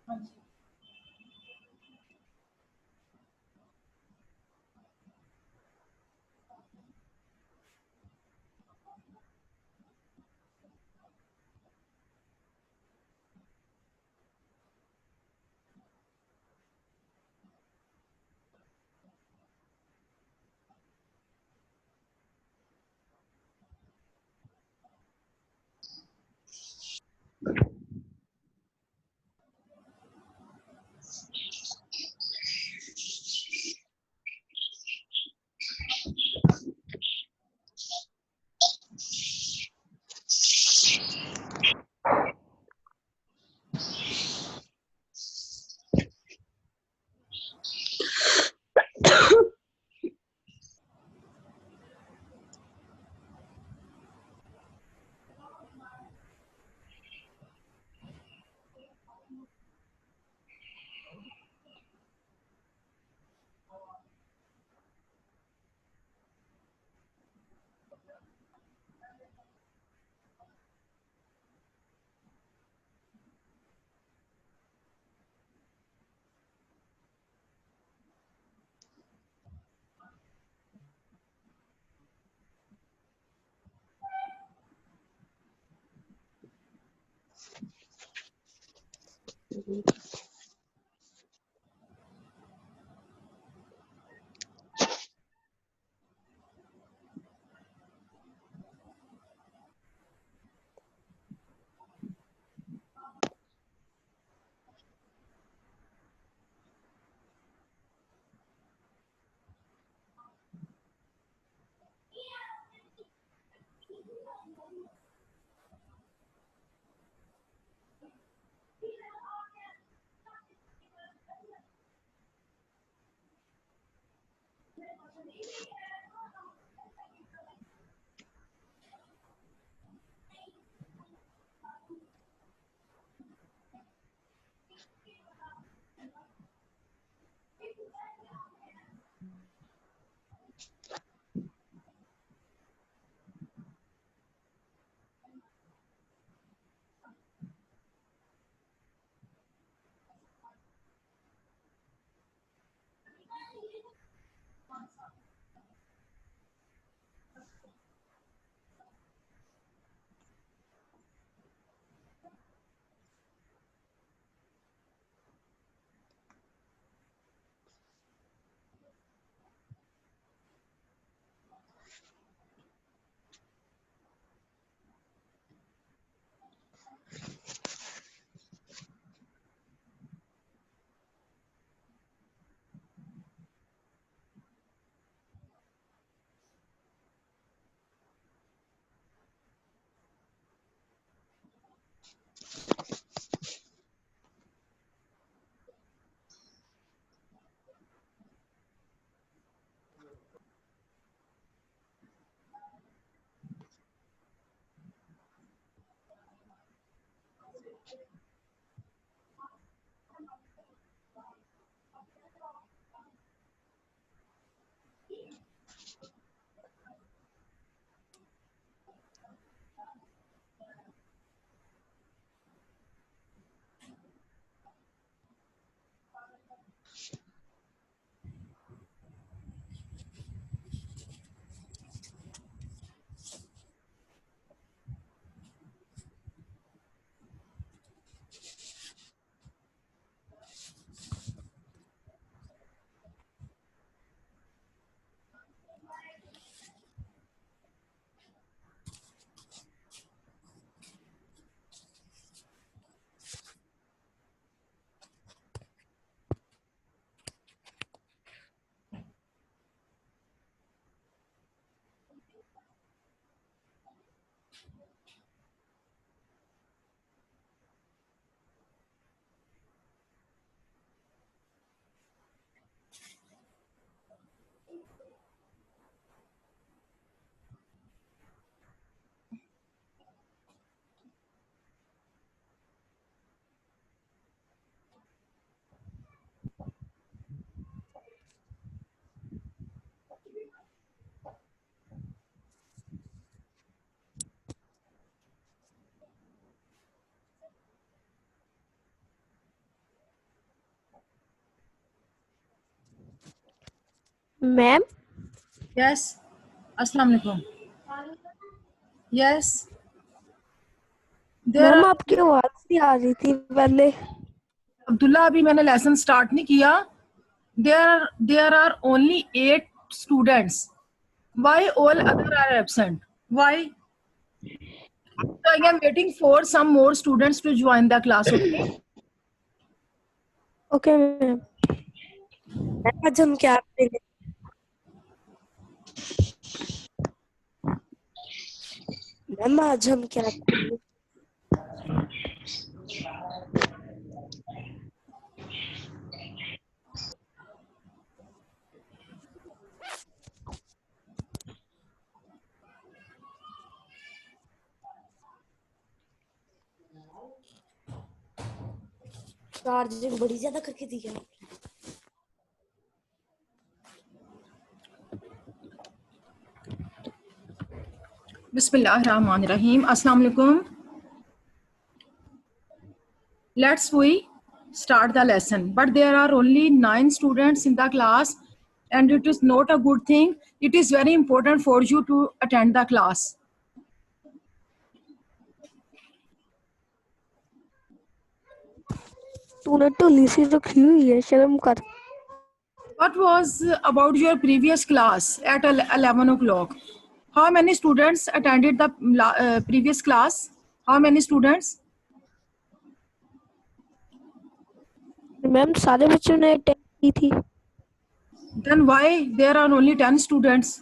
हाँ जी। Ma'am yes अस्सलाम वालेकुम। यस देयर मैम आर आपकी आवाज नहीं आ रही थी पहले। अब्दुल्ला, अभी मैंने लेसन स्टार्ट नहीं किया। There are only 8 students. Why all other are absent? Why? So I am waiting for some more students to join the class. Okay. Okay ma'am. आज हम क्या करेंगे? मैम आज हम क्या करेंगे? चार्जिंग बड़ी ज्यादा करके दी है। Bismillahirrahmanirrahim. Assalamu alaikum. Let's we start the lesson. But there are only 9 students in the class, and it is not a good thing. It is very important for you to attend the class. तूने ढोली सी रखी हुई है, शर्म कर। What was about your previous class at 11 o'clock? How many students attended the previous class? How many students? Ma'am सारे बच्चों ने attend की थी। Then why there are only 10 students?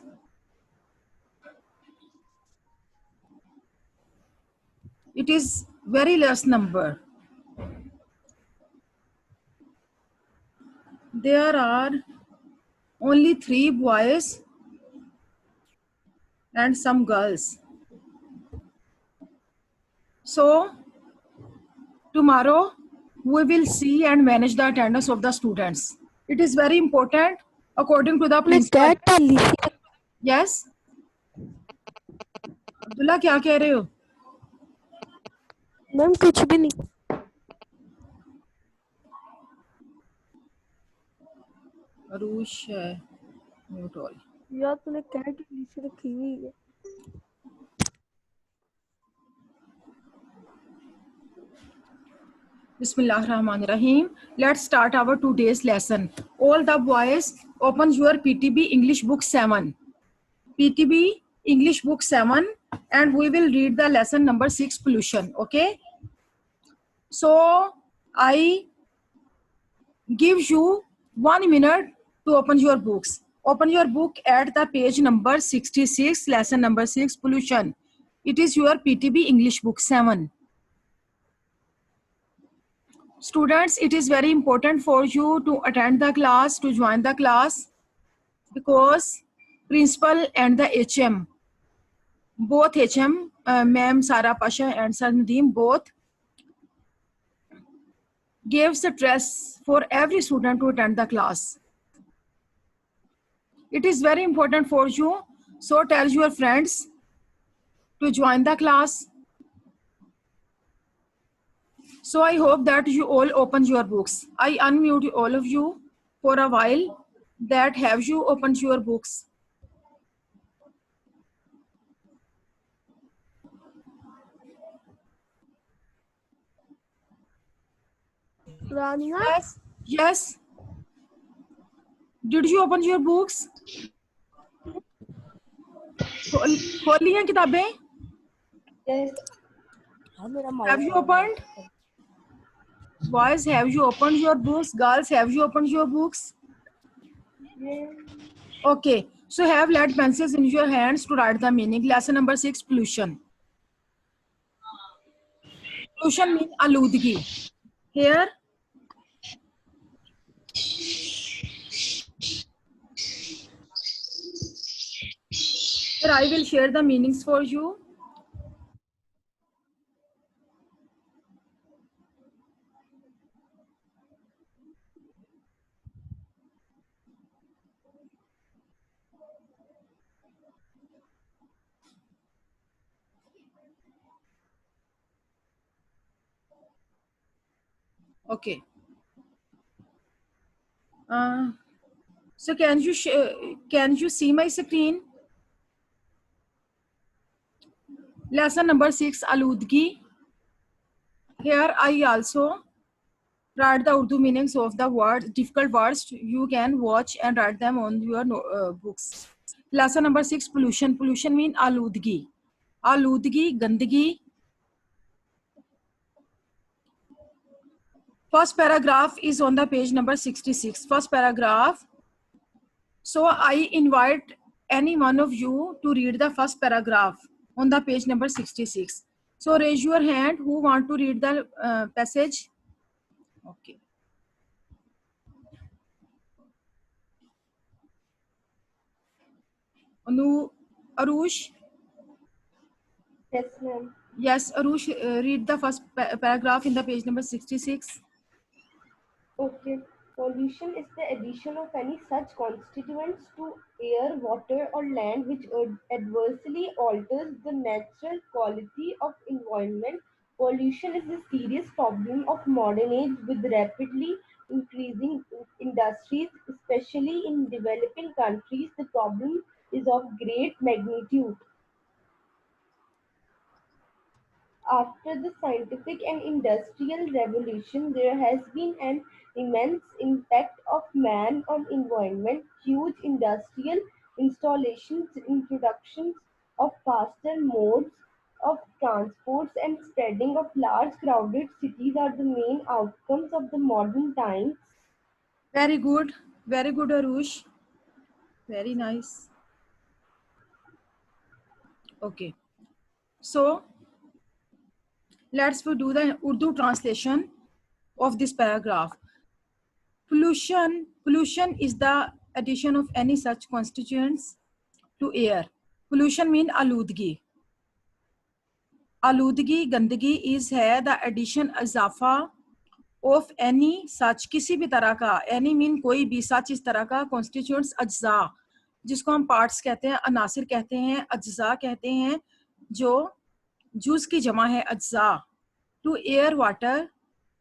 It is very less number. There are only 3 boys and some girls. So tomorrow we will see and manage the attendance of the students. It is very important according to the तूने principal. क्या ढोली सी? Yes. Abdullah, क्या कह रहे हो? Ma'am कुछ भी नहीं। अरूश है म्यूट ऑल। यार तूने क्या ढोली सी रखी हुई है? Bismillahirrahmanirrahim. Let's start our today's lesson. All the boys open your PTB English book 7. PTB English book 7, and we will read the lesson number 6, pollution. Okay. So I give you 1 minute to open your books. Open your book at the page number 66, lesson number 6, pollution. It is your PTB English book 7. Students, it is very important for you to attend the class, to join the class, because principal and the HM, both HM, Ma'am Sara Pasha and Sir Nadeem, both gave stress for every student to attend the class. It is very important for you, so tell your friends to join the class. So I hope that you all open your books. I unmute all of you for a while. That have you opened your books? Rania Yes. Yes. Did you open your books? खोल ली हैं किताबें? हाँ मेरा Have you opened? Boys, have you opened your books? Girls, have you opened your books? Okay. So have lead pencils in your hands to write the meaning. Lesson number 6, pollution. Pollution means aludgi. Here I will share the meanings for you. Okay. So can you see my screen? Lesson number 6, aludgi. Here I also write the Urdu meanings of the words, difficult words. You can watch and write them on your books. Lesson number 6, pollution. Pollution mean aludgi. Aludgi, gandagi. First paragraph is on the page number 66. First paragraph. So I invite any one of you to read the first paragraph on the page number 66. So raise your hand who want to read the passage. Okay. Arush. Yes, ma'am. Yes, Arush, read the first paragraph in the page number 66. Okay. Pollution is the addition of any such constituents to air, water, or land which adversely alters the natural quality of environment. Pollution is a serious problem of modern age with rapidly increasing industries, especially in developing countries. The problem is of great magnitude. After the scientific and industrial revolution, there has been an immense impact of man on environment. Huge industrial installations, introductions of faster modes of transports, and spreading of large crowded cities are the main outcomes of the modern times. Very good, Arush. Very nice. Okay. So let's do the Urdu translation of this paragraph. Pollution is the addition of any such constituents to air. Pollution mean aludgi. Aludgi, gandagi is है the addition इजाफा of any such किसी भी तरह का, any mean कोई भी such इस तरह का constituents अज्जा जिसको हम parts कहते हैं, अनासिर कहते हैं, अज्जा कहते हैं, जो जूस की जमा है अज्जा. टू एयर वाटर,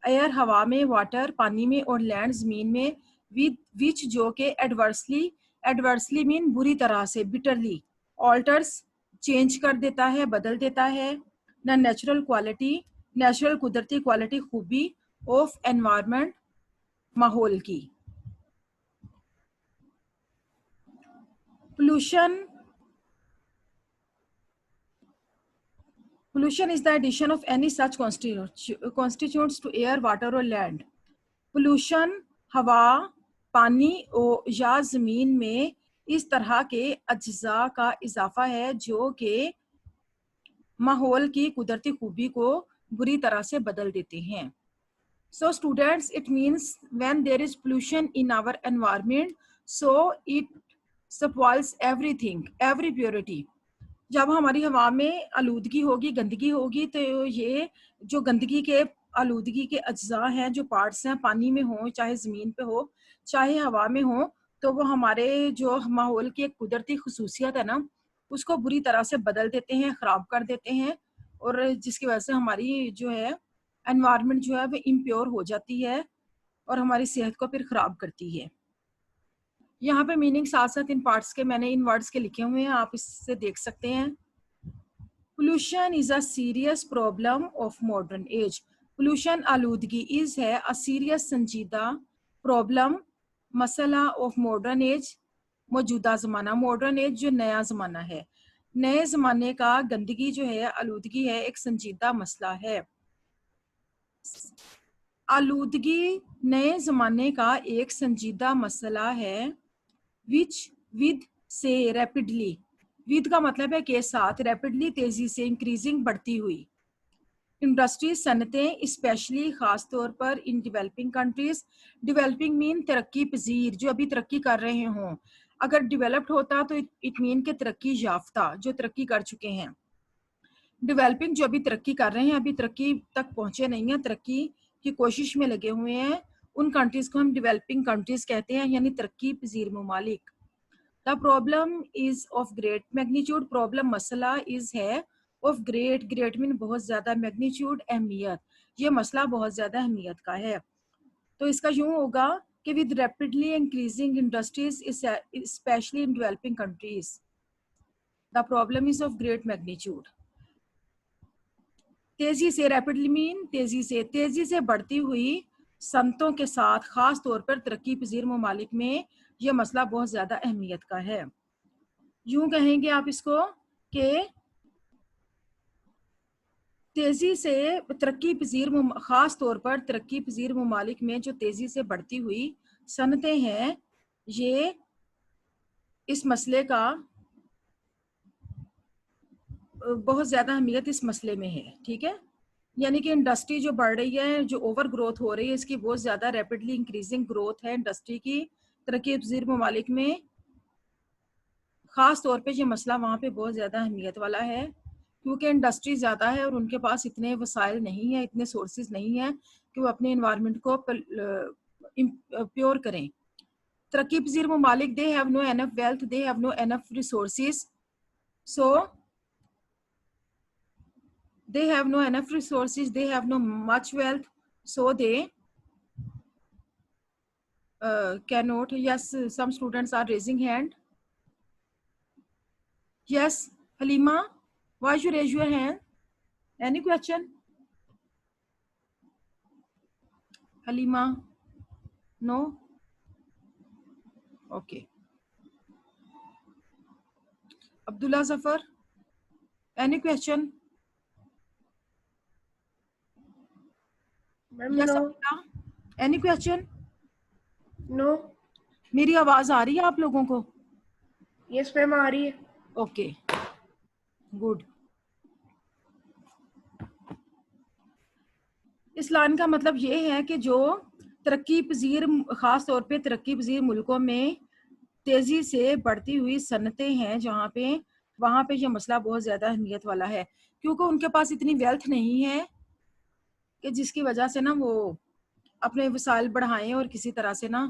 एयर हवा में, वाटर पानी में, और लैंड जमीन में, विद विच जो के एडवर्सली मीन बुरी तरह से, बिटरली, ऑल्टर्स चेंज कर देता है, बदल देता है, न नेचुरल क्वालिटी, नेचुरल कुदरती क्वालिटी खूबी, ऑफ एनवायरमेंट माहौल की. Pollution is the addition of any such constituents to air, water or land. Pollution हवा, पानी या जमीन में इस तरह के अज्जा का इजाफा है जो कि माहौल की कुदरती खूबी को बुरी तरह से बदल देते हैं. So students, it means when there is pollution in our environment, so it spoils everything, every purity. जब हमारी हवा में आलूदगी होगी, गंदगी होगी, तो ये जो गंदगी के आलूदगी के अज्जा हैं, जो पार्ट्स हैं, पानी में हो, चाहे ज़मीन पे हो, चाहे हवा में हो, तो वो हमारे जो माहौल की एक कुदरती खसूसियत है ना, उसको बुरी तरह से बदल देते हैं, ख़राब कर देते हैं, और जिसकी वजह से हमारी जो है एनवायरनमेंट जो है वो इम्प्योर हो जाती है और हमारी सेहत को फिर ख़राब करती है. यहाँ पे मीनिंग साथ साथ इन पार्ट्स के मैंने इन वर्ड्स के लिखे हुए हैं, आप इससे देख सकते हैं. Pollution is a serious problem of modern age. Pollution आलूदगी इज है अ सीरियस संजीदा प्रॉब्लम, मसला ऑफ मॉडर्न एज, मौजूदा ज़माना. मॉडर्न एज जो नया ज़माना है, नए ज़माने का गंदगी जो है, आलूदगी है, एक संजीदा मसला है. आलूदगी नए ज़माने का एक संजीदा मसला है. विच विद से रैपिडली, विद का मतलब है के साथ, रैपिडली तेजी से, इंक्रीजिंग बढ़ती हुई. इंडस्ट्रीज सनतें, स्पेशली खास तौर पर in developing countries. Developing mean तरक्की पजीर, जो अभी तरक्की कर रहे हों. अगर डेवलप्ड होता तो इट मीन के तरक्की याफ्ता, जो तरक्की कर चुके हैं. डेवलपिंग जो अभी तरक्की कर रहे हैं, अभी तरक्की तक पहुंचे नहीं हैं, तरक्की की कोशिश में लगे हुए हैं, उन कंट्रीज को हम डेवलपिंग कंट्रीज कहते हैं, यानी तरक्की पजीर ममालिक. The problem is of great magnitude. Problem मसला इज है ऑफ ग्रेट, ग्रेट मीन बहुत ज्यादा, मैग्नीट्यूड अहमियत, ये मसला बहुत ज्यादा अहमियत का है. तो इसका यूं होगा कि with rapidly increasing industries, especially in developing countries, the problem is of great magnitude. तेजी से, रैपिडली मीन तेजी से बढ़ती हुई सनतों के साथ खास तौर पर तरक्की पजीर ममालिक में यह मसला बहुत ज्यादा अहमियत का है। यूं कहेंगे आप इसको कि तेजी से तरक्की पजीर, खास तौर पर तरक्की पजीर ममालिक में जो तेजी से बढ़ती हुई सनतें हैं, ये इस मसले का बहुत ज्यादा अहमियत इस मसले में है। ठीक है, यानी कि इंडस्ट्री जो बढ़ रही है, जो ओवर ग्रोथ हो रही है, इसकी बहुत ज्यादा रैपिडली इंक्रीजिंग ग्रोथ है इंडस्ट्री की तरक्की पजीर ममालिक में। खास तौर पे ये मसला वहाँ पे बहुत ज्यादा अहमियत वाला है, क्योंकि इंडस्ट्री ज़्यादा है और उनके पास इतने वसाइल नहीं है, इतने सोर्सेज नहीं है कि वो अपने इन्वायरमेंट को प्योर करें। तरक्की पजीर ममालिक, they have no enough wealth, they have no enough resources, so they have no enough resources, they have no much wealth, so they cannot. Yes, some students are raising hand. Yes, Halima, why you raise your hand? Any question? Halima? No? Okay. Abdullah Zafar, any question? Yes, no. Abdullah, any question? No. मेरी आवाज आ रही है आप लोगों को? Yes ma'am आ रही है। Okay, good. इस लाइन का मतलब ये है कि जो तरक्की पजीर, खास तौर पे तरक्की पजीर मुल्कों में तेजी से बढ़ती हुई सनतें हैं जहाँ पे, वहाँ पे ये मसला बहुत ज़्यादा अहमियत वाला है, क्योंकि उनके पास इतनी वेल्थ नहीं है कि जिसकी वजह से ना वो अपने वसाइल बढ़ाएं और किसी तरह से ना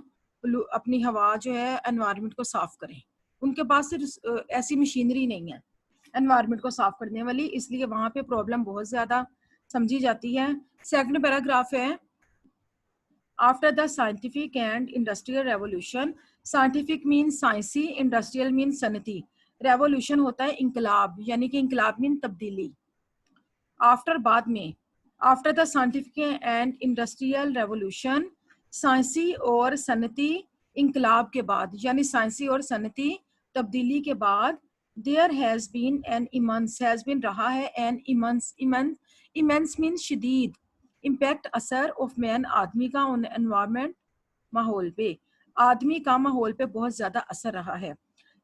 अपनी हवा जो है एनवायरनमेंट को साफ करें। उनके पास सिर्फ ऐसी मशीनरी नहीं है एनवायरनमेंट को साफ करने वाली, इसलिए वहाँ पे प्रॉब्लम बहुत ज़्यादा समझी जाती है। सेकंड पैराग्राफ है, after the scientific and industrial revolution, scientific mean साइंसी, इंडस्ट्रियल मीन सनती, रेवोल्यूशन होता है इंकलाब, यानी कि इंकलाब मीन तब्दीली। आफ्टर बाद में, after the scientific and industrial revolution, साइंसी और सनती इंकलाब के बाद, यानी साइंसी और सनती तब्दीली के बाद, there has been an immense, has been रहा है एन इमेंस, इमेंस मीन शदीद, इम्पैक्ट असर ऑफ मैन, आदमी का ऑन एनवायरमेंट, माहौल पे, आदमी का माहौल पे बहुत ज्यादा असर रहा है।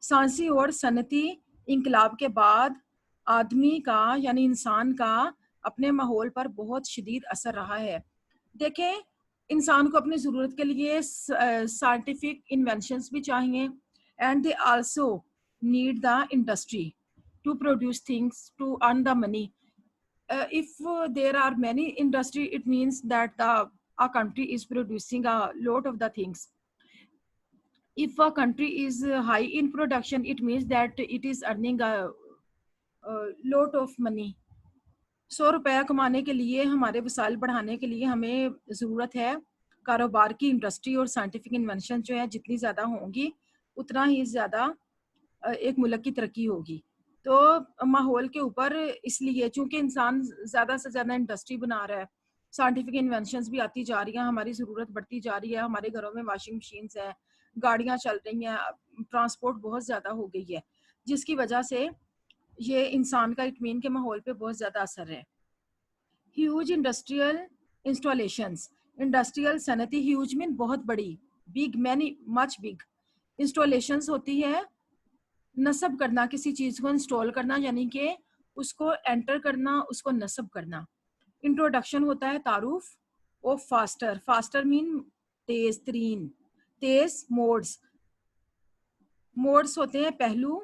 साइंसी और सनती इंकलाब के बाद आदमी का यानी इंसान का अपने माहौल पर बहुत शदीद असर रहा है। देखें, इंसान को अपनी ज़रूरत के लिए साइंटिफिक इन्वेंशंस भी चाहिए, and they also need the industry to produce things to earn the money. if there are many industry, it means that a country is producing a lot of the things. If a country is high in production, it means that it is earning a lot of money. 100 रुपया कमाने के लिए, हमारे वसाइल बढ़ाने के लिए हमें ज़रूरत है कारोबार की, इंडस्ट्री और साइंटिफिक इन्वेंशन जो है जितनी ज़्यादा होंगी उतना ही ज़्यादा एक मुल्क की तरक्की होगी। तो माहौल के ऊपर इसलिए चूंकि इंसान ज़्यादा से ज़्यादा इंडस्ट्री बना रहा है, साइंटिफिक इन्वेंशंस भी आती जा रही हैं, हमारी ज़रूरत बढ़ती जा रही है, हमारे घरों में वॉशिंग मशीन्स हैं, गाड़ियाँ चल रही हैं, ट्रांसपोर्ट बहुत ज़्यादा हो गई है, जिसकी वजह से ये इंसान का इटमीन के माहौल पे बहुत ज़्यादा असर है। ह्यूज इंडस्ट्रियल इंस्टॉलेशंस, इंडस्ट्रियल सनती, ह्यूज मीन बहुत बड़ी, big many much big, installations होती है नस्ब करना, किसी चीज़ को इंस्टॉल करना यानी कि उसको एंटर करना, उसको नस्ब करना। इंट्रोडक्शन होता है तारुफ ऑफ फास्टर, फास्टर मीन तेज तरीन, तेज मोड्स, मोड्स होते हैं पहलू,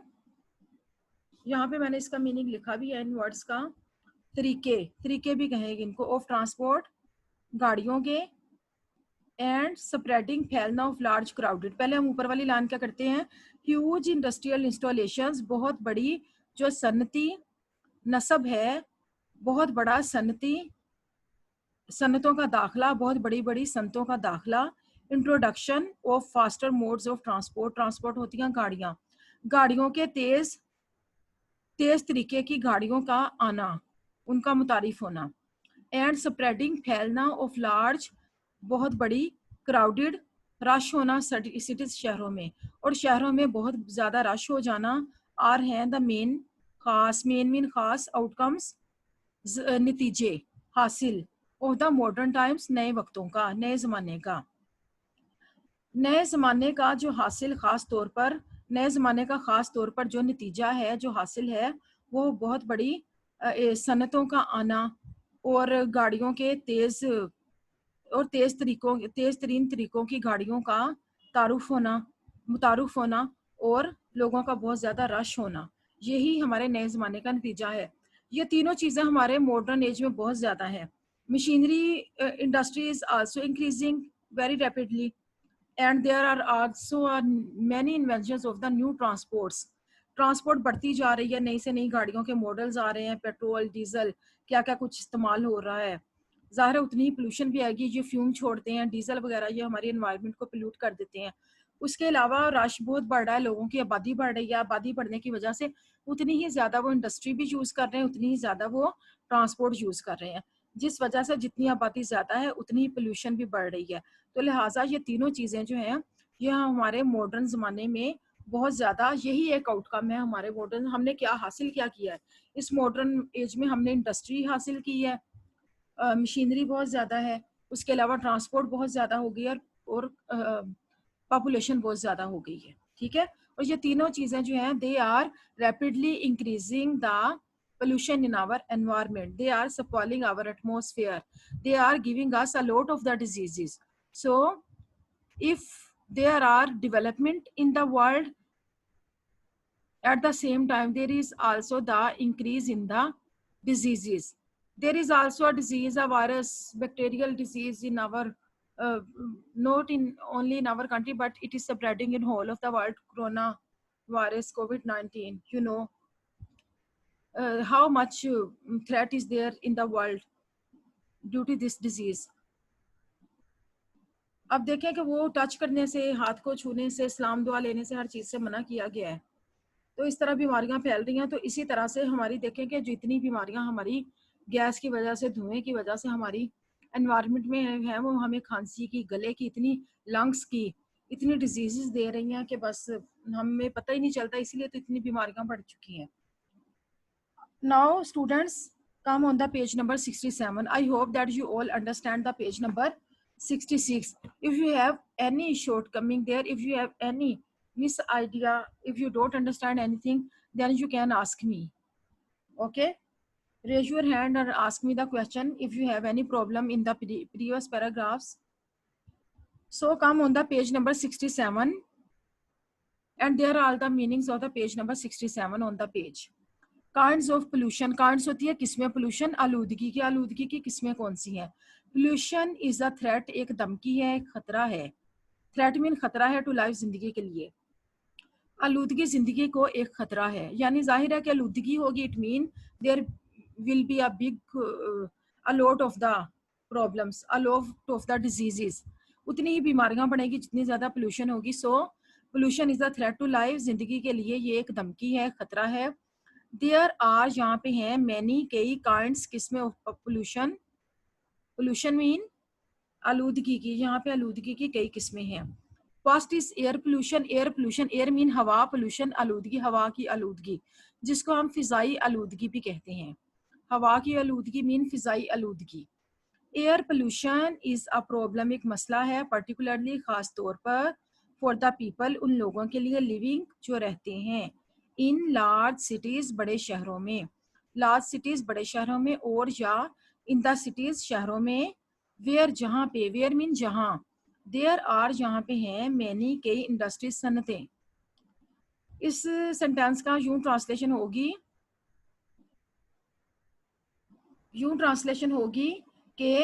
यहाँ पे मैंने इसका मीनिंग लिखा भी है इन वर्ड्स का, तरीके, तरीके भी कहेंगे इनको, ऑफ ट्रांसपोर्ट, गाड़ियों के, एंड स्प्रेडिंग, फैलना, ऑफ लार्ज क्राउडेड। पहले हम ऊपर वाली लाइन क्या करते हैं, ह्यूज इंडस्ट्रियल इंस्टॉलेशंस, बहुत बड़ी जो सनती नस्ब है, बहुत बड़ा सनती सनतों का दाखला, बहुत बड़ी बड़ी सनतों का दाखला, introduction of faster modes of transport, transport होती हैं गाड़ियाँ, गाड़ियों के तेज तरीके की गाड़ियों का आना, उनका मुतारिफ होना, एंड स्प्रेडिंग फैलना ऑफ लार्ज, बहुत बड़ी, क्राउडेड, रश होना सिटीज शहरों में, और शहरों में बहुत ज़्यादा रश हो जाना आर हैं द मेन खास आउटकम्स, नतीजे हासिल ऑफ द मॉडर्न टाइम्स, नए वक्तों का, नए ज़माने का, नए ज़माने का जो हासिल ख़ास तौर पर, नए ज़माने का ख़ास तौर पर जो नतीजा है, जो हासिल है, वो बहुत बड़ी सनतों का आना और गाड़ियों के तेज़ तरीन तरीकों की गाड़ियों का मुतारुफ होना और लोगों का बहुत ज़्यादा रश होना, यही हमारे नए ज़माने का नतीजा है। ये तीनों चीज़ें हमारे मॉडर्न एज में बहुत ज़्यादा है। Machinery industry is also increasing very rapidly, and there are also many inventions of the new transport बढ़ती जा रही है, नई से नई गाड़ियों के मॉडल्स आ रहे हैं, पेट्रोल डीजल क्या क्या कुछ इस्तेमाल हो रहा है, ज़ाहिर है उतनी ही पोल्यूशन भी आएगी, ये फ्यूम छोड़ते हैं डीजल वगैरह, ये हमारी एनवायरनमेंट को पोल्यूट कर देते हैं। उसके अलावा रश बहुत बढ़ रहा है, लोगों की आबादी बढ़ रही है, आबादी बढ़ने की वजह से उतनी ही ज़्यादा वो इंडस्ट्री भी यूज़ कर रहे हैं, उतनी ही ज़्यादा वो ट्रांसपोर्ट यूज़ कर रहे हैं, जिस वजह से जितनी आबादी ज़्यादा है उतनी ही पोल्यूशन भी बढ़ रही है। तो लिहाजा ये तीनों चीज़ें जो हैं ये हमारे मॉडर्न ज़माने में बहुत ज़्यादा, यही एक आउटकम है हमारे मॉडर्न, हमने क्या हासिल क्या किया है इस मॉडर्न एज में, हमने इंडस्ट्री हासिल की है, मशीनरी बहुत ज़्यादा है, उसके अलावा ट्रांसपोर्ट बहुत ज़्यादा हो गई है और पॉपुलेशन बहुत ज़्यादा हो गई है, ठीक है। और ये तीनों चीज़ें जो हैं they are rapidly increasing the pollution in our environment, they are spoiling our atmosphere, they are giving us a lot of the diseases. So if there are development in the world, at the same time there is also the increase in the diseases. There is also a disease, a virus, bacterial disease in our not in only in our country, but it is spreading in whole of the world, corona virus, COVID-19, you know, how much threat is there in the world due to this disease. अब देखें कि वो touch करने से, हाथ को छूने से, सलाम दुआ लेने से, हर चीज़ से मना किया गया है, तो इस तरह बीमारियां फैल रही हैं। तो इसी तरह से हमारी देखें कि जितनी बीमारियां हमारी गैस की वजह से, धुएं की वजह से हमारी एनवायरनमेंट में है, वो हमें खांसी की, गले की, इतनी लंग्स की इतनी डिजीजेस दे रही हैं कि बस हमें पता ही नहीं चलता, इसीलिए तो इतनी बीमारियां बढ़ चुकी हैं। Now students, come on the page number 67. I hope that you all understand the page number 66. If you have any shortcoming there, if you have any miss idea, if you don't understand anything, then you can ask me. Okay, raise your hand and ask me the question if you have any problem in the previous paragraphs. So come on the page number 67, and there are all the meanings of the page number 67 on the page. Kinds of pollution, kinds होती है किस्में pollution, आलूदगी की किस्में कौन सी हैं। Pollution is a threat, एक धमकी है, एक खतरा है, थ्रेट मीन खतरा है टू लाइफ, जिंदगी के लिए। आलूदगी जिंदगी को एक खतरा है, यानी जाहिर है कि आलूदगी होगी, it mean there will be a big a lot of the problems, a lot of the diseases, उतनी ही बीमारियां बढ़ेगी जितनी ज्यादा पोल्यूशन होगी। So pollution is a threat to life, जिंदगी के लिए ये एक धमकी है, खतरा है। देयर आर, यहाँ पे हैं, मैनी, कई, काइंड्स, किस्में ऑफ पोल्यूशन, पोल्यूशन मीन आलूदगी की, यहाँ पे आलूदगी की कई किस्में हैं। First is air pollution, air pollution, air mean हवा, पोल्यूशन आलूदगी, हवा की आलूदगी, जिसको हम फिजाई आलूदगी भी कहते हैं। हवा की आलूदगी मीन फिजाई आलूदगी। Air pollution is a problem, एक मसला है, पर्टिकुलरली खास तौर पर फॉर द पीपल, उन लोगों के लिए, लिविंग जो रहते हैं, इन लार्ज सिटीज, बड़े शहरों में, लार्ज सिटीज बड़े शहरों में, और या इन द सिटीज शहरों में, वेयर जहाँ पे, वेयर मीन जहाँ, देयर आर जहाँ पे हैं, मैनी कई, इंडस्ट्रीज सनतें। इस सेंटेंस का यूं ट्रांसलेशन होगी कि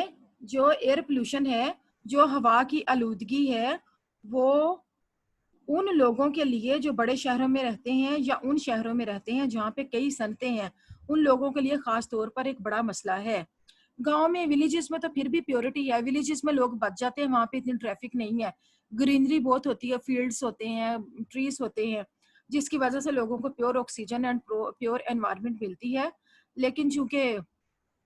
जो एयर पोल्यूशन है, जो हवा की आलूदगी है, वो उन लोगों के लिए जो बड़े शहरों में रहते हैं या उन शहरों में रहते हैं जहाँ पे कई सनतें हैं, उन लोगों के लिए खास तौर पर एक बड़ा मसला है। गांव में, विलेजेस में तो फिर भी प्योरिटी है, विलेजेस में लोग बच जाते हैं, वहां पे इतनी ट्रैफिक नहीं है, ग्रीनरी बहुत होती है, फील्ड्स होते हैं, ट्रीज होते हैं, जिसकी वजह से लोगों को pure oxygen and pure environment मिलती है। लेकिन चूंकि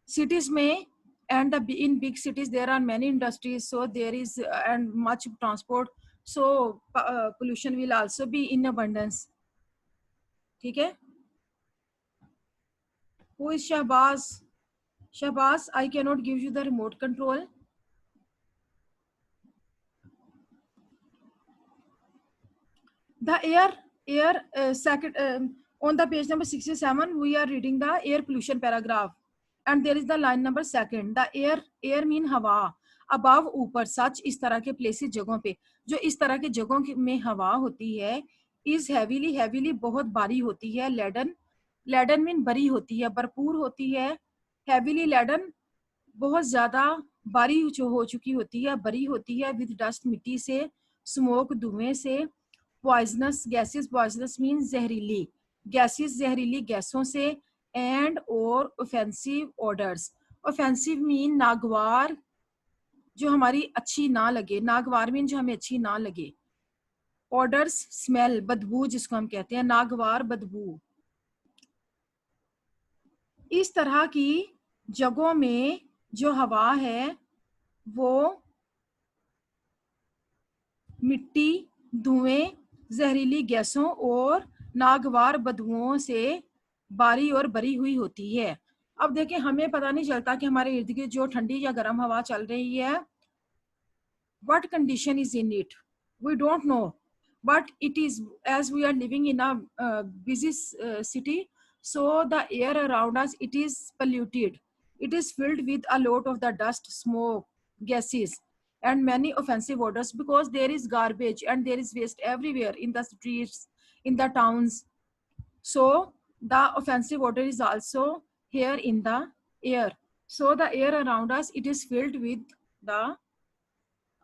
cities में and in big cities there are many industries, so there is and much transport, so pollution will also be in abundance. ठीक है? Who is Shahbaz? Shahbaz, I cannot give you the remote control. The air second on the page number 67 we are reading the air pollution paragraph, and there is the line number second. The air mean हवा, above ऊपर, such इस तरह के places जगहों पे, जो इस तरह के जगहों में हवा होती है, is heavily बहुत भारी होती है, laden mean भरी होती है, भरपूर होती है, heavily laden बहुत ज्यादा भारी जो हो चुकी होती है, भरी होती है, with dust मिट्टी से, smoke धुएं से, पॉइजनस गैसेस, पॉइजनस मीन जहरीली गैसेस, जहरीली गैसों से, एंड और ऑफेंसिव ऑर्डर्स, ऑफेंसिव मीन नागवार, जो हमारी अच्छी ना लगे, नागवार मीन जो हमें अच्छी ना लगे, ऑर्डर्स स्मेल, बदबू जिसको हम कहते हैं, नागवार बदबू। इस तरह की जगहों में जो हवा है वो मिट्टी, धुएं, जहरीली गैसों और नागवार बदबुओं से बारी और भरी हुई होती है। अब देखें, हमें पता नहीं चलता कि हमारे इर्द गिर्द जो ठंडी या गर्म हवा चल रही है, what condition is in it, we don't know, but it is, as we are living in a busy city, so the air around us, it is polluted, it is filled with a lot of the dust, smoke, gases and many offensive odors, because there is garbage and there is waste everywhere in the streets, in the towns, so the offensive odor is also here in the air. So the air around us, it is filled with the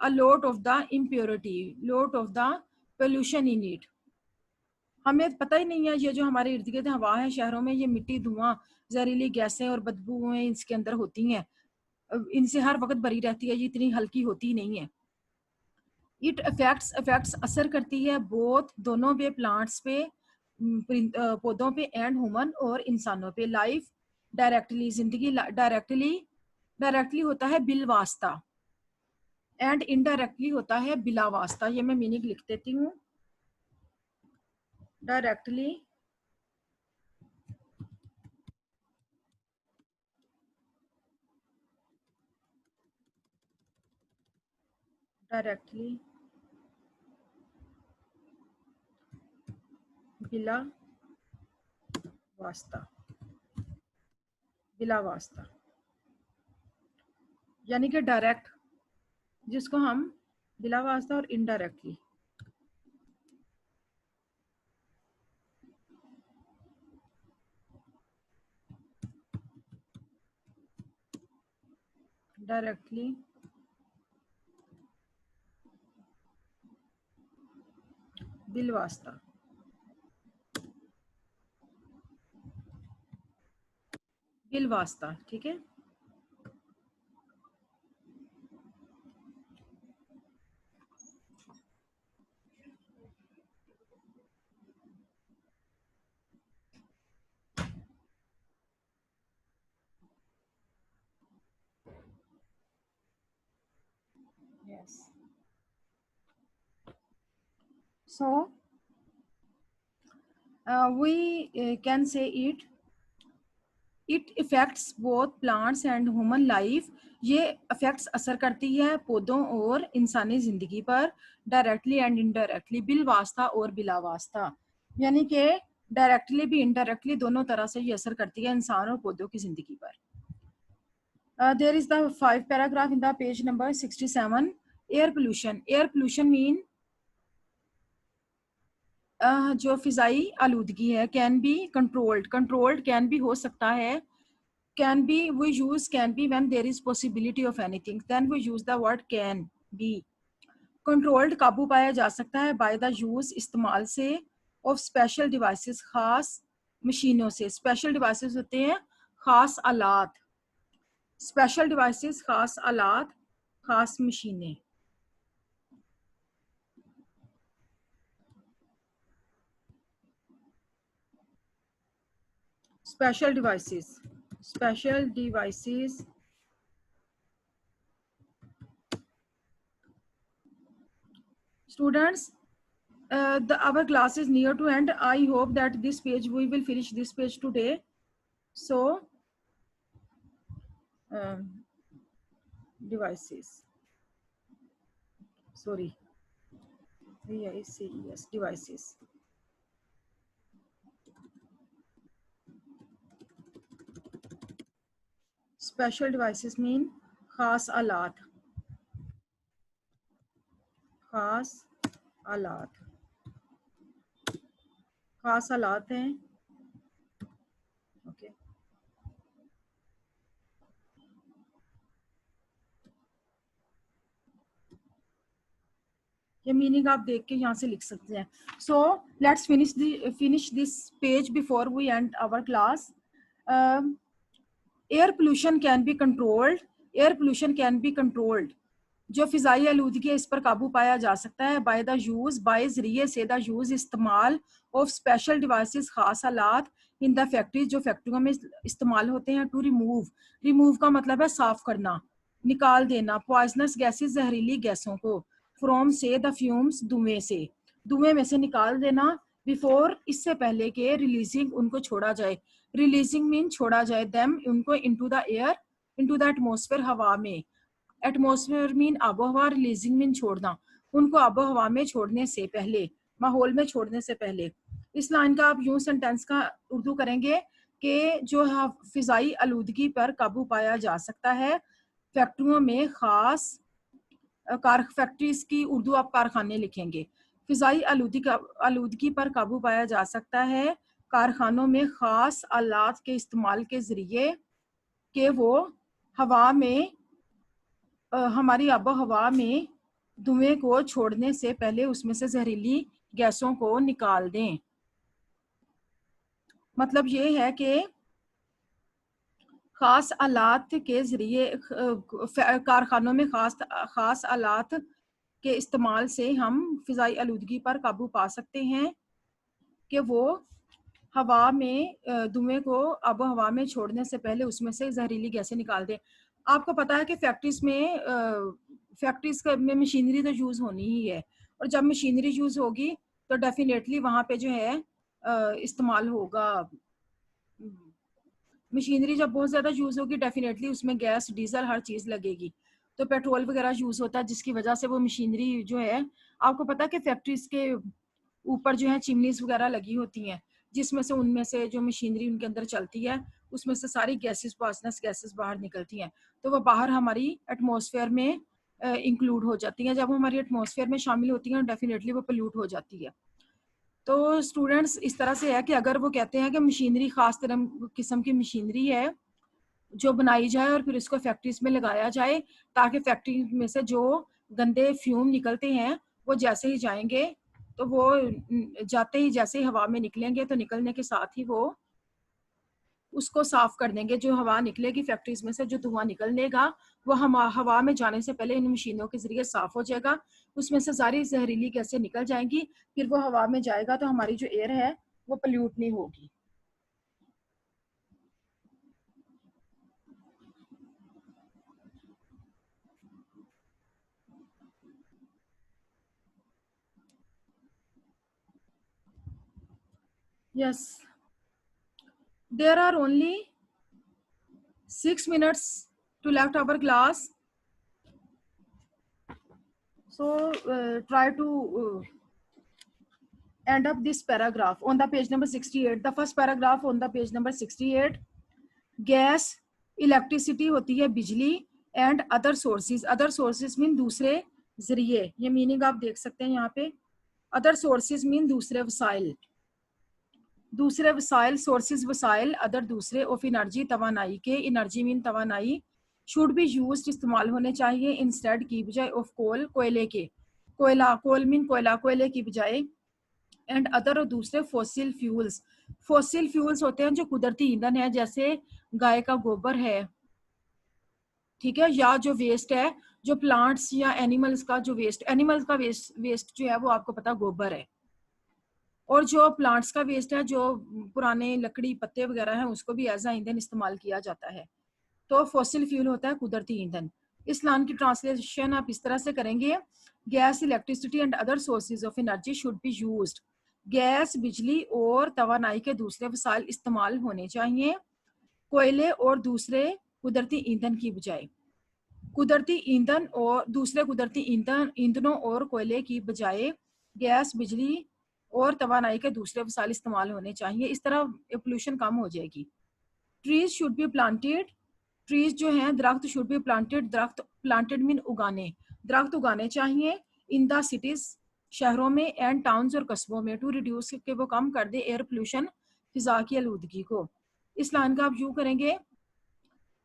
a lot of the impurity, lot of the pollution in it. हमें पता ही नहीं है ये जो हमारे इर्द गिर्द हवा है शहरों में, ये मिट्टी, धुआं, जहरीली गैसें और बदबूएं इसके अंदर होती हैं, इनसे हर वक्त भरी रहती है, ये इतनी हल्की होती नहीं है। इट अफेक्ट्स असर करती है बोथ, दोनों पे, प्लांट्स पे, पौधों पे, एंड ह्यूमन और इंसानों पे, लाइफ डायरेक्टली, जिंदगी डायरेक्टली होता है बिल वास्ता, एंड इनडायरेक्टली होता है बिला वास्ता। ये मैं मीनिंग लिख देती हूँ, डायरेक्टली बिला वास्ता, यानी कि डायरेक्ट जिसको हम बिला वास्ता, और इनडायरेक्टली। डायरेक्टली बिल वास्ता, ठीक है। Yes. So we can say it affects both plants and human life. ये affects असर करती है पौधों और इंसानी जिंदगी पर, डायरेक्टली एंड इनडायरेक्टली, बिल वास्ता और बिला वास्ता, यानी कि डायरेक्टली भी इनडायरेक्टली दोनों तरह से ये असर करती है इंसान और पौधों की जिंदगी पर। There is the 5 paragraph in the page number 67. Air pollution mean जो फिजाई आलूदगी है, कैन बी कंट्रोल्ड कैन भी हो सकता है, can be we use can be when there is possibility of anything, then we use the word can be. Controlled काबू पाया जा सकता है by the use इस्तेमाल से of special devices, खास मशीनों से, स्पेशल डिवाइसेस होते हैं खास आलात, स्पेशल डिवाइसेस खास आलात, खास मशीनें। Special devices, special devices students, our class is near to end. I hope that this page we will finish this page today. So devices, sorry, DICES, devices. Special devices mean खास आलात, खास आलात, खास आलात हैं। ओके, ये meaning आप देख के यहाँ से लिख सकते हैं। So let's finish this page before we end our class. Air pollution can be controlled, air pollution can be controlled, जो फिजाई आलूदगी है इस पर काबू पाया जा सकता है बाय द यूज, बाय जरिए से द यूज इस्तेमाल ऑफ स्पेशल डिवाइसेस, खास आलात इन द फैक्ट्रीज, जो फैक्ट्रियों में इस्तेमाल होते हैं। टू रिमूव, रिमूव का मतलब है साफ करना, निकाल देना, पॉइजनस गैसेस, जहरीली गैसों को, फ्रॉम से द फ्यूम्स, धुएं से, धुएं में से निकाल देना, बिफोर इससे पहले के, रिलीजिंग उनको छोड़ा जाए, रिलीजिंग मीन छोड़ा जाए, देम उनको, into the air, into the atmosphere हवा में, एटमॉस्फेयर मीन आबो हवा, रिलीजिंग मीन छोड़ना, उनको आबो हवा में छोड़ने से पहले, माहौल में छोड़ने से पहले। इस लाइन का आप यूं सेंटेंस का उर्दू करेंगे कि जो फिजाई आलूदगी पर काबू पाया जा सकता है फैक्ट्रियों में खास, फैक्ट्रीज की उर्दू आप कारखाने लिखेंगे। फिजाई आलूदगी पर काबू पाया जा सकता है कारखानों में खास आलात के इस्तेमाल के जरिए कि वो हवा में, हमारी आबो हवा में धुएं को छोड़ने से पहले उसमें से जहरीली गैसों को निकाल दें। मतलब ये है कि खास आलात के जरिए, कारखानों में खास आलात के इस्तेमाल से हम फिजाई आलूदगी पर काबू पा सकते हैं कि वो हवा में धुएं को आबो हवा में छोड़ने से पहले उसमें से जहरीली गैसें निकाल दें। आपको पता है कि फैक्ट्रीज में मशीनरी तो यूज होनी ही है, और जब मशीनरी यूज होगी तो डेफिनेटली वहां पे जो है इस्तेमाल होगा। मशीनरी जब बहुत ज्यादा यूज होगी डेफिनेटली उसमें गैस, डीजल, हर चीज लगेगी, तो पेट्रोल वगैरह यूज होता है, जिसकी वजह से वो मशीनरी जो है, आपको पता है कि फैक्ट्रीज के ऊपर जो है चिमनीज वगैरह लगी होती हैं, जिसमें से उनमें से जो मशीनरी उनके अंदर चलती है उसमें से सारी गैसेस, पॉइजनस गैसेस बाहर निकलती हैं, तो वो बाहर हमारी एटमॉस्फेयर में इंक्लूड हो जाती हैं। जब वो हमारी एटमॉस्फेयर में शामिल होती हैं डेफिनेटली वो पोल्यूट हो जाती है। तो स्टूडेंट्स इस तरह से है कि अगर वो कहते हैं कि मशीनरी खास तरह किस्म की मशीनरी है जो बनाई जाए और फिर इसको फैक्ट्रीज में लगाया जाए, ताकि फैक्ट्री में से जो गंदे फ्यूम निकलते हैं वो जैसे ही जाएंगे तो वो जाते ही जैसे ही हवा में निकलेंगे तो निकलने के साथ ही वो उसको साफ कर देंगे। जो हवा निकलेगी फैक्ट्रीज में से, जो धुआं निकलेगा वो हवा में जाने से पहले इन मशीनों के जरिए साफ हो जाएगा, उसमें से सारी जहरीली गैसें निकल जाएंगी, फिर वो हवा में जाएगा तो हमारी जो एयर है वो पोल्यूट नहीं होगी। Yes, there are only 6 minutes to left our class, so try to end up this paragraph on the page number 68. The first paragraph on the page number 68, gas, electricity होती है बिजली, and other sources, other sources mean दूसरे जरिए, ये meaning आप देख सकते हैं यहाँ पे। अदर सोर्सेज मीन दूसरे वसाइल, दूसरे वसाइल, सोर्सेज वसाइल, अदर दूसरे, ऑफ एनर्जी तवानाई के, एनर्जी मीन तवानाई, शुड बी यूज्ड इस्तेमाल होने चाहिए, इंस्टेड की बजाय, ऑफ कोल कोयले के, कोयला, कोल मीन कोयला, कोयले की बजाय, एंड अदर और दूसरे फॉसिल फ्यूल्स, फॉसिल फ्यूल्स होते हैं जो कुदरती ईंधन है, जैसे गाय का गोबर है, ठीक है, या जो वेस्ट है, जो प्लांट्स या एनिमल्स का जो वेस्ट, एनिमल्स का वेस्ट जो है वो आपको पता गोबर है, और जो प्लांट्स का वेस्ट है, जो पुराने लकड़ी पत्ते वगैरह हैं, उसको भी एज अ ईंधन इस्तेमाल किया जाता है। तो फॉसिल फ्यूल होता है कुदरती ईंधन। इस लाइन की ट्रांसलेशन आप इस तरह से करेंगे, gas, electricity and other sources of energy should be used. Gas, बिजली और तवानाई के दूसरे वसाइल इस्तेमाल होने चाहिए कोयले और दूसरे कुदरती ईंधन की बजाय। कुदरती ईंधन और दूसरे कुदरती ईंधनों और कोयले की बजाय गैस, बिजली और तवानाई के दूसरे वसाइल इस्तेमाल होने चाहिए। इस तरह पोल्यूशन कम हो जाएगी। Trees should be planted, trees जो हैं दरख्त, शुड बी प्लांटेड, दरख्त प्लांटेड मीन उगाने, दरख्त उगाने चाहिए इन द सिटीज, शहरों में, एंड टाउन्स और कस्बों में, टू रिड्यूस के वो कम कर दे एयर पोल्यूशन, फिजा की आलूदगी को। इस लाइन का आप यूँ करेंगे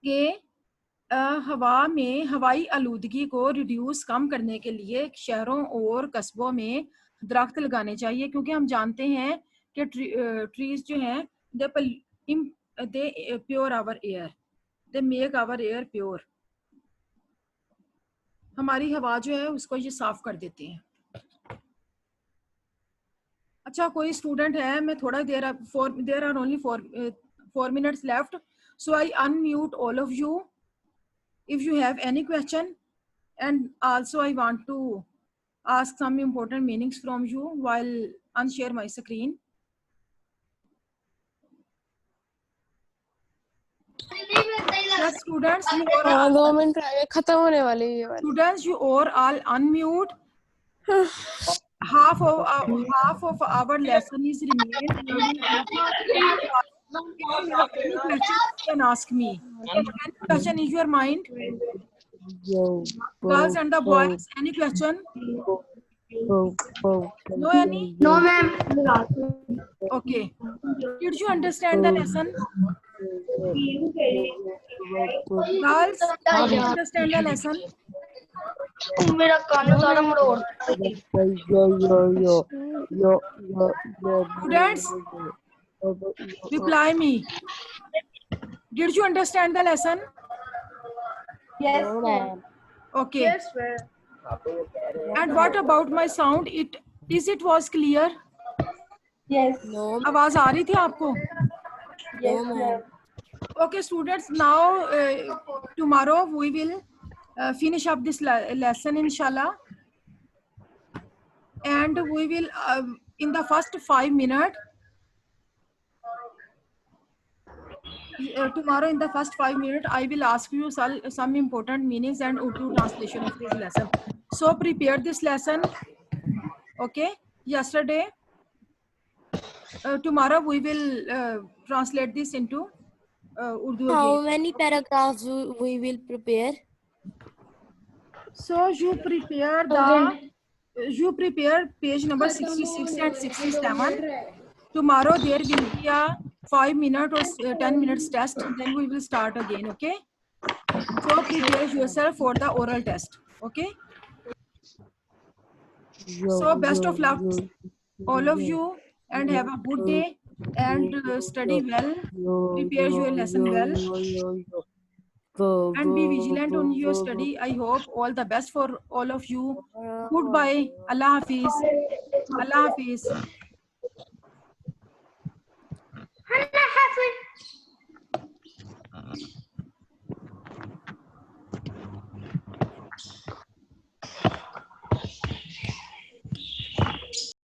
कि हवा में हवाई आलूदगी को रिड्यूस कम करने के लिए शहरों और कस्बों में दरख्त लगाने चाहिए, क्योंकि हम जानते हैं कि ट्रीज जो हैं they pure our air, they make our air pure. हमारी हवा जो है उसको ये साफ कर देते हैं। अच्छा, कोई स्टूडेंट है, मैं थोड़ा देर, there are only 4 minutes left, so I unmute all of you if you have any question, and also I want to ask some important meanings from you while unshare my screen. Yes, students, you are हाँ 2 minute रह गए, खत्म होने वाली है ये वाली। students, you are all unmute. half of our lesson is remained. If you have any question, you can ask me. Any question in your mind? Girls and the boys, any question? No any? No, ma'am. Okay. Did you understand the lesson? Girls, did you understand the lesson? मेरा कान सारा मरोड़। Students, reply me. Did you understand the lesson? Yes, ma'am. Okay. Yes, ma'am. And what about my sound? It was clear? Yes. No, आवाज आ रही थी आपको? Yes, ma'am. Okay, students, now tomorrow we will finish up this lesson inshallah, and we will in the first 5 minutes tomorrow in the first 5 minutes I will ask you some important meanings and Urdu translation of this lesson. So prepare this lesson. Okay, yesterday tomorrow we will translate this into Urdu how again. many paragraphs we will prepare? So you prepare page number 66 and 67. Tomorrow there will be a 5 minute or 10 minutes test, then we will start again. Okay, so prepare yourself for the oral test. Okay, so best of luck all of you, and have a good day, and study well, prepare your lesson well, and be vigilant on your study. I hope all the best for all of you. Goodbye. Allah Hafiz. Allah Hafiz. Allah Hafiz.